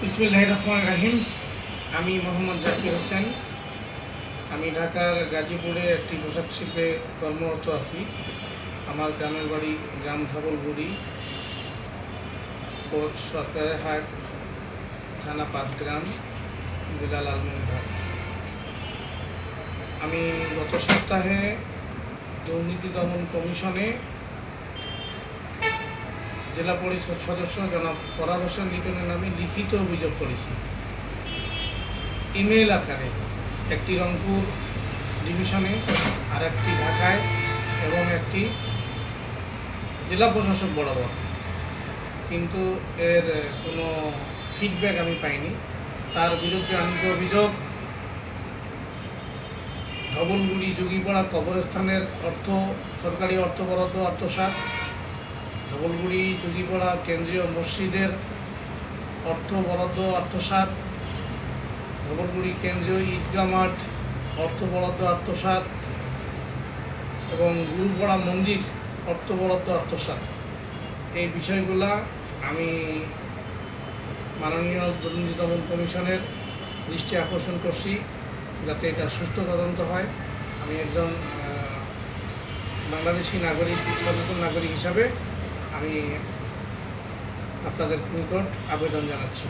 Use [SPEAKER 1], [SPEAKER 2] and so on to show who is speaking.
[SPEAKER 1] বিসমিল্লাহির রহমানির রহিম। আমি মোহাম্মদ জাকির হোসেন। আমি ঢাকার গাজীপুরে একটি পোশাক শিল্পে কর্মরত আছি। আমার গ্রামের বাড়ি গ্রাম ধবলগুড়ি, পোস্ট সরকারের হাট, থানা পাটগ্রাম, জেলা লালমনিরহাট। আমি গত সপ্তাহে দুর্নীতি দমন কমিশনে জেলা পরিষদ সদস্য জনাব ফরাদ হোসেন লিটনের নামে লিখিত অভিযোগ করেছি। ইমেইল আকারে, একটি রংপুর ডিভিশনে, আর একটি ঢাকায় এবং একটি জেলা প্রশাসক বরাবর, কিন্তু এর কোনো ফিডব্যাক আমি পাইনি। তার বিরুদ্ধে আনিত অভিযোগ, ধবলগুড়ি যোগীপাড়া কবরস্থানের সরকারি অর্থ বরাদ্দ আত্মসাৎ, ধবলগুড়ি যোগীপাড়া কেন্দ্রীয় মসজিদের অর্থ বরাদ্দ আত্মসাৎ, ধবলগুড়ি কেন্দ্রীয় ঈদগাহ মাঠ অর্থ বরাদ্দ আত্মসাৎ এবং গুরুপাড়া মন্দির অর্থ বরাদ্দ আত্মসাৎ। এই বিষয়গুলা আমি মাননীয় দুর্নীতি দমন কমিশনের দৃষ্টি আকর্ষণ করছি, যাতে এটা সুষ্ঠু তদন্ত হয়। আমি একজন বাংলাদেশি নাগরিক, সচেতন নাগরিক হিসাবে আমি আপনাদের নিকট আবেদন জানাচ্ছি।